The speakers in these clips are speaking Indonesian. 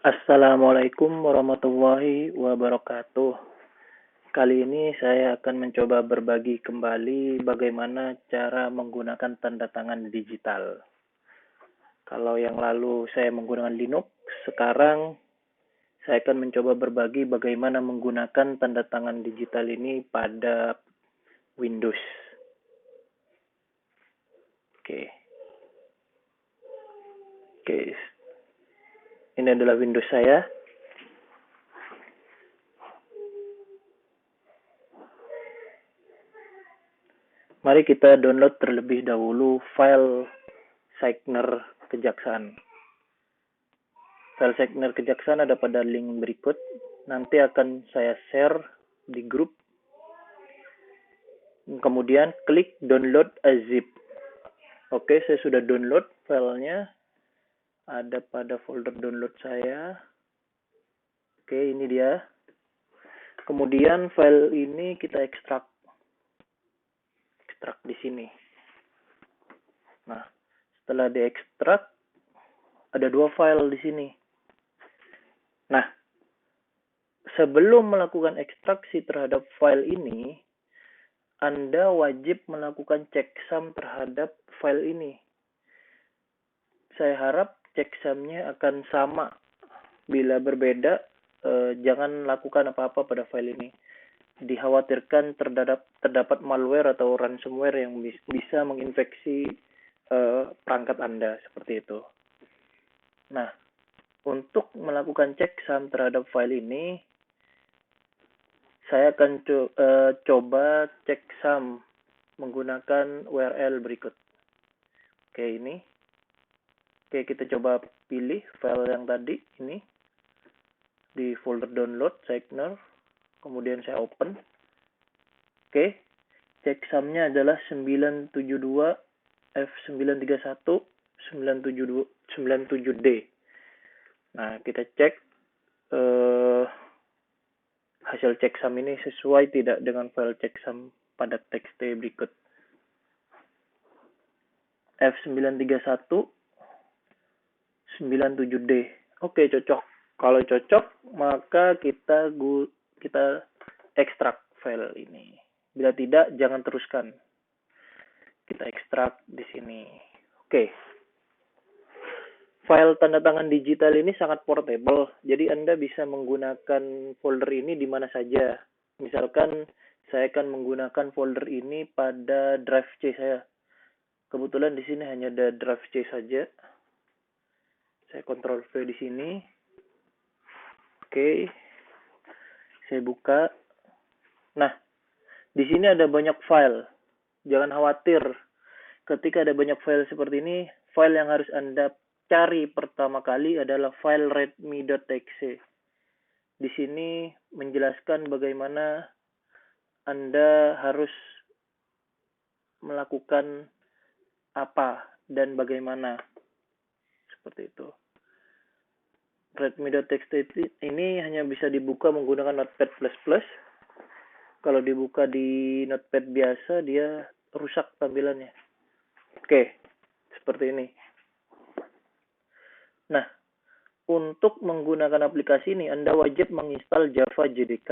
Assalamualaikum warahmatullahi wabarakatuh. Kali ini saya akan mencoba berbagi kembali bagaimana cara menggunakan tanda tangan digital. Kalau yang lalu saya menggunakan Linux, sekarang saya akan mencoba berbagi bagaimana menggunakan tanda tangan digital ini pada Windows. Oke. Oke. Ini adalah Windows saya. Mari kita download terlebih dahulu file Signer Kejaksaan. File Signer Kejaksaan ada pada link berikut. Nanti akan saya share di grup. Kemudian klik download as zip. Oke, saya sudah download filenya. Ada pada folder download saya. Oke, ini dia. Kemudian file ini kita ekstrak. Ekstrak di sini. Nah, setelah diekstrak, ada dua file di sini. Nah, sebelum melakukan ekstraksi terhadap file ini, Anda wajib melakukan checksum terhadap file ini. Saya harap checksumnya akan sama. Bila berbeda, jangan lakukan apa-apa pada file ini. Dikhawatirkan terdapat malware atau ransomware yang bisa menginfeksi perangkat Anda, seperti itu. Nah, untuk melakukan checksum terhadap file ini, saya akan coba checksum menggunakan URL berikut. Oke, ini. Oke, kita coba pilih file yang tadi, ini. Di folder download, Signer. Kemudian saya open. Oke, checksumnya adalah 972 F931 97D. Nah, kita cek hasil checksum ini sesuai tidak dengan file checksum pada txt berikut. F931 97D. Oke, cocok. Kalau cocok, maka kita ekstrak file ini. Bila tidak, jangan teruskan. Kita ekstrak di sini. Oke. File tanda tangan digital ini sangat portable, jadi Anda bisa menggunakan folder ini di mana saja. Misalkan saya akan menggunakan folder ini pada drive C saya. Kebetulan di sini hanya ada drive C saja. Saya Ctrl V di sini. Oke. Saya buka. Nah, di sini ada banyak file. Jangan khawatir. Ketika ada banyak file seperti ini, file yang harus Anda cari pertama kali adalah file readme.txt. Di sini menjelaskan bagaimana Anda harus melakukan apa dan bagaimana. Seperti itu. Readme.txt ini hanya bisa dibuka menggunakan Notepad++. Kalau dibuka di Notepad biasa, dia rusak tampilannya. Oke, seperti ini. Nah, untuk menggunakan aplikasi ini, Anda wajib menginstal Java JDK.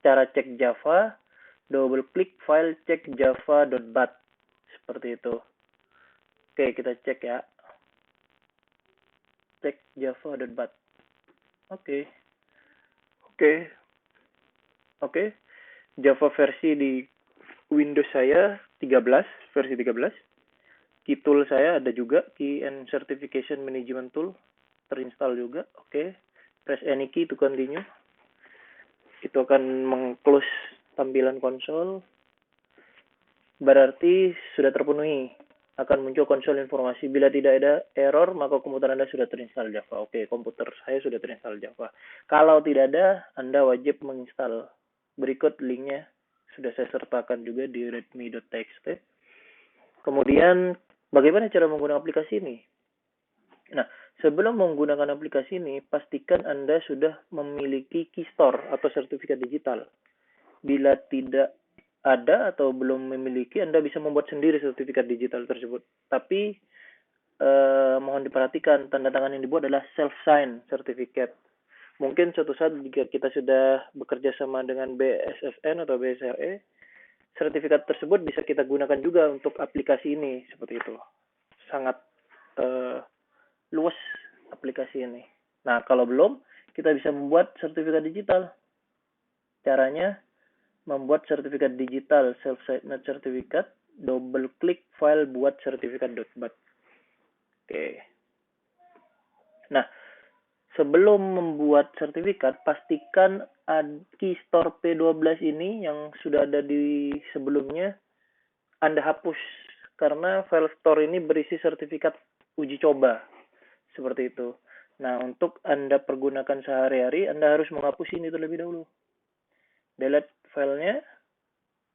Cara cek Java, double klik file cek java.bat. Seperti itu. Oke, kita cek ya. Cek java.bat. Oke. Java versi di Windows saya 13, versi 13. Key tool saya ada juga, Key and Certification Management Tool, terinstall juga. Oke. Press any key to continue. Itu akan meng-close tampilan konsol. Berarti sudah terpenuhi. Akan muncul konsol informasi. Bila tidak ada error, maka komputer Anda sudah terinstall Java. Oke, komputer saya sudah terinstall Java. Kalau tidak ada, Anda wajib menginstal. Berikut linknya sudah saya sertakan juga di readme.txt. Kemudian, bagaimana cara menggunakan aplikasi ini? Nah, sebelum menggunakan aplikasi ini, pastikan Anda sudah memiliki keystore atau sertifikat digital. Bila tidak ada atau belum memiliki, Anda bisa membuat sendiri sertifikat digital tersebut. Tapi mohon diperhatikan, tanda tangan yang dibuat adalah self-sign certificate. Mungkin suatu saat jika kita sudah bekerja sama dengan BSSN atau BSRE, sertifikat tersebut bisa kita gunakan juga untuk aplikasi ini, seperti itu. Sangat luas aplikasi ini. Nah, kalau belum, kita bisa membuat sertifikat digital. Caranya, membuat sertifikat digital self-signed certificate, double klik file buat sertifikat.bat. Oke. Nah, sebelum membuat sertifikat, pastikan keystore P12 ini yang sudah ada di sebelumnya Anda hapus, karena file store ini berisi sertifikat uji coba. Seperti itu. Nah, untuk Anda pergunakan sehari-hari, Anda harus menghapus ini terlebih dahulu. Delete filenya.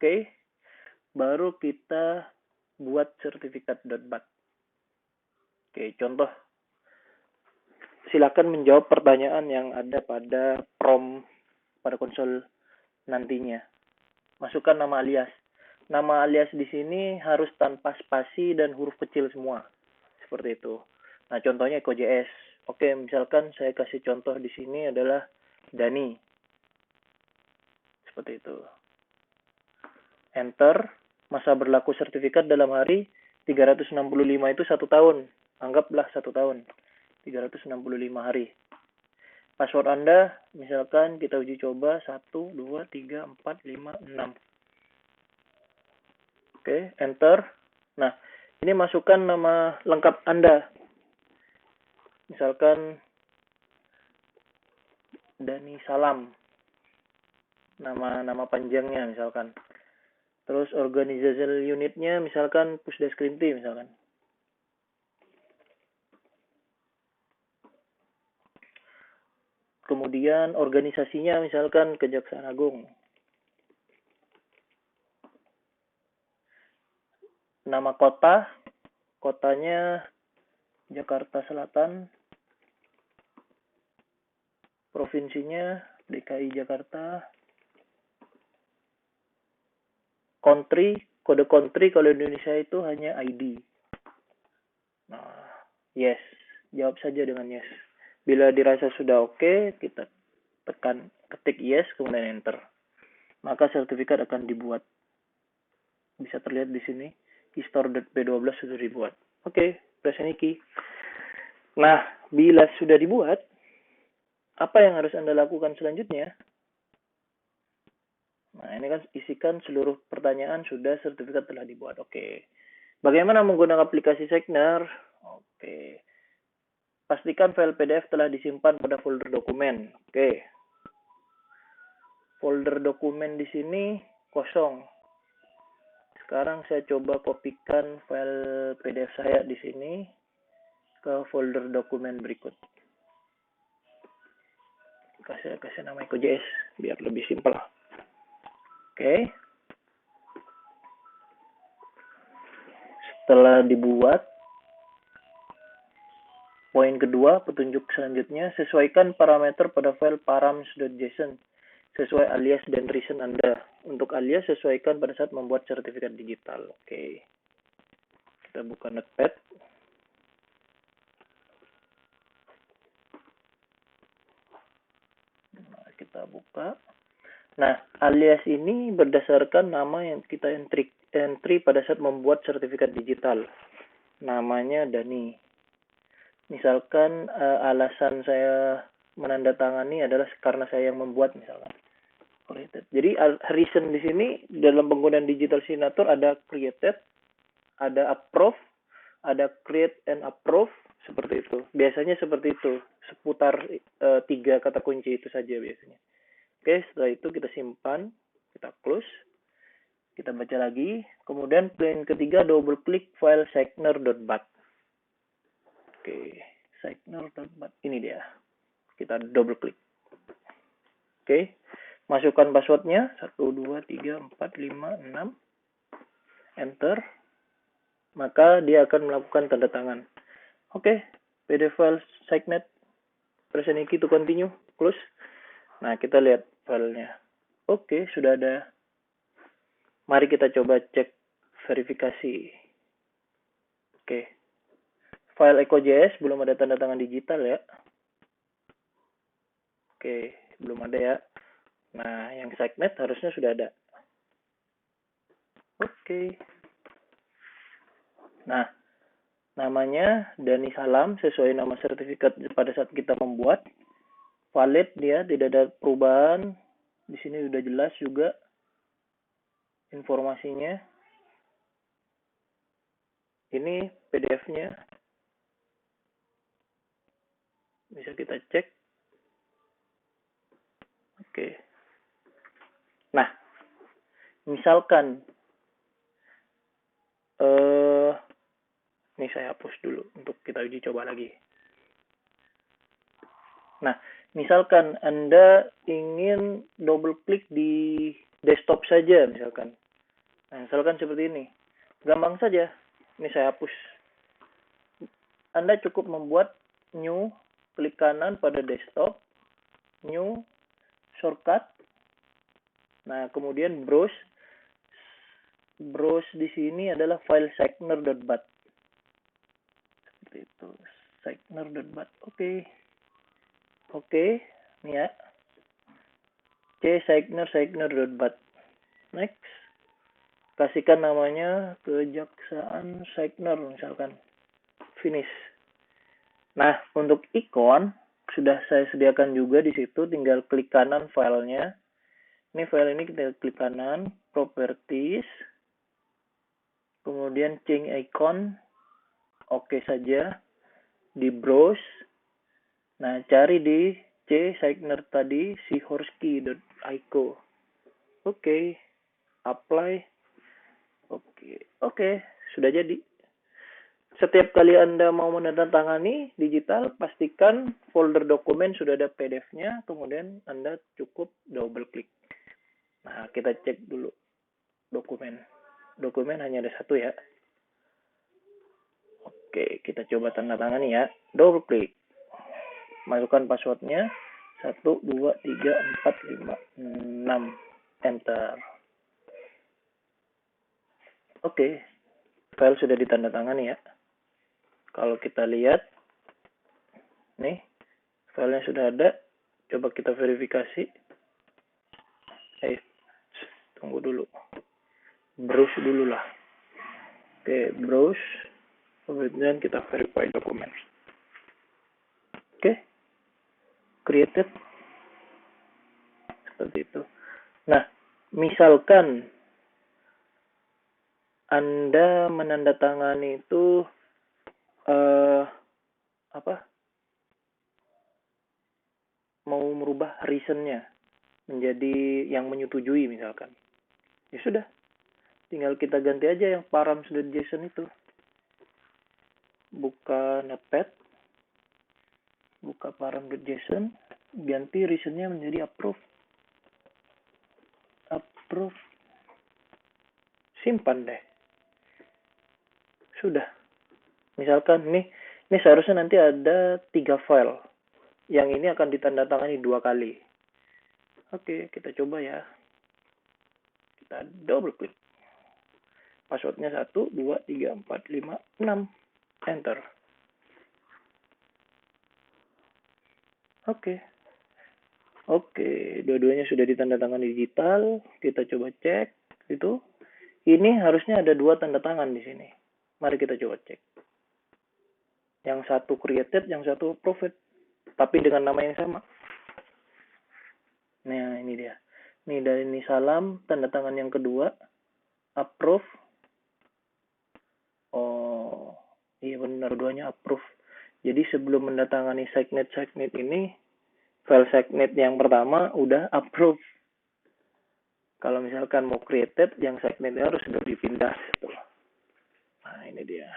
Oke. Baru kita buat sertifikat.bat. Oke, contoh. Silakan menjawab pertanyaan yang ada pada prompt pada konsol nantinya. Masukkan nama alias. Nama alias di sini harus tanpa spasi dan huruf kecil semua. Seperti itu. Nah, contohnya EcoJS. Oke, misalkan saya kasih contoh di sini adalah Dani. Seperti itu. Enter. Masa berlaku sertifikat dalam hari 365 itu 1 tahun. Anggaplah 1 tahun. 365 hari. Password Anda, misalkan kita uji coba 1, 2, 3, 4, 5, 6. Oke, enter. Nah, ini masukkan nama lengkap Anda. Misalkan Dani Salam. Nama panjangnya misalkan. Terus organizational unitnya misalkan Pusdas Krimti misalkan. Kemudian organisasinya misalkan Kejaksaan Agung. Nama kotanya Jakarta Selatan. Provinsinya DKI Jakarta. Country, kode country kalau Indonesia itu hanya ID. Nah, yes. Jawab saja dengan yes. Bila dirasa sudah oke, kita tekan ketik yes, kemudian enter. Maka sertifikat akan dibuat. Bisa terlihat di sini, keystore.p12 sudah dibuat. Oke, press any key. Nah, bila sudah dibuat, apa yang harus Anda lakukan selanjutnya? Nah, ini kan isikan seluruh pertanyaan sudah, sertifikat telah dibuat. Oke. Bagaimana menggunakan aplikasi Signer? Oke. Pastikan file PDF telah disimpan pada folder dokumen. Oke. Folder dokumen di sini kosong. Sekarang saya coba kopikan file PDF saya di sini ke folder dokumen berikut. Kasih nama EcoJS biar lebih simpel. Oke. Setelah dibuat, poin kedua, petunjuk selanjutnya, sesuaikan parameter pada file params.json sesuai alias dan reason Anda. Untuk alias, sesuaikan pada saat membuat sertifikat digital. Oke. Kita buka Notepad. Nah, kita buka. Nah, alias ini berdasarkan nama yang kita entry pada saat membuat sertifikat digital. Namanya Dani. Misalkan alasan saya menandatangani adalah karena saya yang membuat misalkan. Jadi reason di sini dalam penggunaan digital signature ada created, ada approve, ada create and approve, seperti itu. Biasanya seperti itu, seputar 3 kata kunci itu saja biasanya. Oke, setelah itu kita simpan, kita close, kita baca lagi, kemudian poin ketiga double klik file signer.bat. Oke, signer.bat, ini dia. Kita double klik. Oke, masukkan passwordnya, 1, 2, 3, 4, 5, 6, enter, maka dia akan melakukan tanda tangan. Oke, PDF file signet, press any key to continue, close. Nah, kita lihat filenya. Oke, sudah ada. Mari kita coba cek verifikasi. Oke. file eco.js belum ada tanda tangan digital ya. Oke, belum ada ya. Nah, yang SiteNet harusnya sudah ada. Oke. Nah, namanya Dani Salam sesuai nama sertifikat pada saat kita membuat. Valid dia, tidak ada perubahan. Di sini sudah jelas juga informasinya. Ini PDF-nya. Bisa kita cek. Oke. Nah, misalkan ini saya hapus dulu untuk kita uji coba lagi. Nah, misalkan Anda ingin double klik di desktop saja misalkan. Nah, misalkan seperti ini. Gampang saja. Ini saya hapus. Anda cukup membuat new, klik kanan pada desktop, new, shortcut. Nah, kemudian browse. Browse di sini adalah file signer.bat. Seperti itu. Signer.bat. Oke. Oke, ini ya. signer.bat. Next. Kasihkan namanya Kejaksaan Signer misalkan. Finish. Nah, untuk ikon sudah saya sediakan juga di situ, tinggal klik kanan filenya. Ini file ini kita klik kanan, properties, kemudian change icon, oke saja, di browse. Nah, cari di Signer tadi, sihorsky.ico. Oke, apply. Oke, sudah jadi. Setiap kali Anda mau menandatangani digital, pastikan folder dokumen sudah ada PDF-nya, kemudian Anda cukup double klik. Nah, kita cek dulu dokumen. Dokumen hanya ada satu ya. Oke, kita coba tanda tangani ya. Double klik. Masukkan passwordnya. 1, 2, 3, 4, 5, 6. Enter. Oke. File sudah ditandatangani ya. Kalau kita lihat. Nih. Filenya sudah ada. Coba kita verifikasi. Tunggu dulu. Browse dulu lah. Oke, browse. Kemudian kita verify dokumen. Oke. Created. Seperti itu. Nah, misalkan Anda menandatangani itu mau merubah reason-nya menjadi yang menyetujui misalkan. Ya sudah. Tinggal kita ganti aja yang params.json itu. Buka Notepad. Buka params.json. Ganti reason-nya menjadi approve. Approve. Simpan deh. Sudah. Misalkan ini seharusnya nanti ada 3 file. Yang ini akan ditandatangani 2 kali. Oke, kita coba ya. Kita double klik. Passwordnya 1, 2, 3, 4, 5, 6. Enter. Oke, dua-duanya sudah ditandatangani digital. Kita coba cek. Itu. Ini harusnya ada 2 tanda tangan di sini. Mari kita coba cek. Yang satu created, yang satu approved. Tapi dengan nama yang sama. Nah, ini dia. Ini dari ini salam, tanda tangan yang kedua. Approve. Oh, iya benar, duanya approve. Jadi sebelum mendatangani SiteNet ini, file SiteNet yang pertama udah approve. Kalau misalkan mau created, yang SiteNet harus sudah dipindah. Nah, ini dia.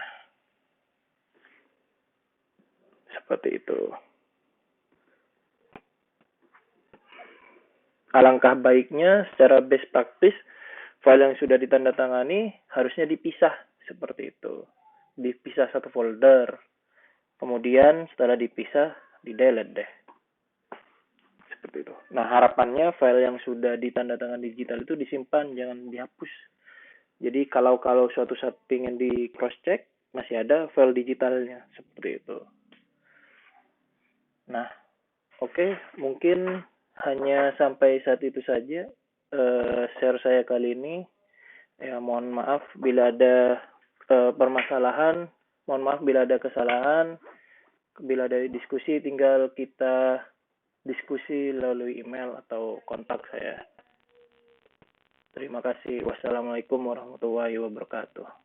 Seperti itu. Alangkah baiknya secara best practice, file yang sudah ditandatangani harusnya dipisah seperti itu. Dipisah satu folder. Kemudian setelah dipisah, di-delete deh. Seperti itu. Nah, harapannya file yang sudah ditandatangani digital itu disimpan, jangan dihapus. Jadi kalau suatu saat ingin di cross check, masih ada file digitalnya seperti itu. Nah, oke, mungkin hanya sampai saat itu saja share saya kali ini. Ya, mohon maaf bila ada permasalahan, mohon maaf bila ada kesalahan, bila ada diskusi tinggal kita diskusi melalui email atau kontak saya. Terima kasih. Wassalamualaikum warahmatullahi wabarakatuh.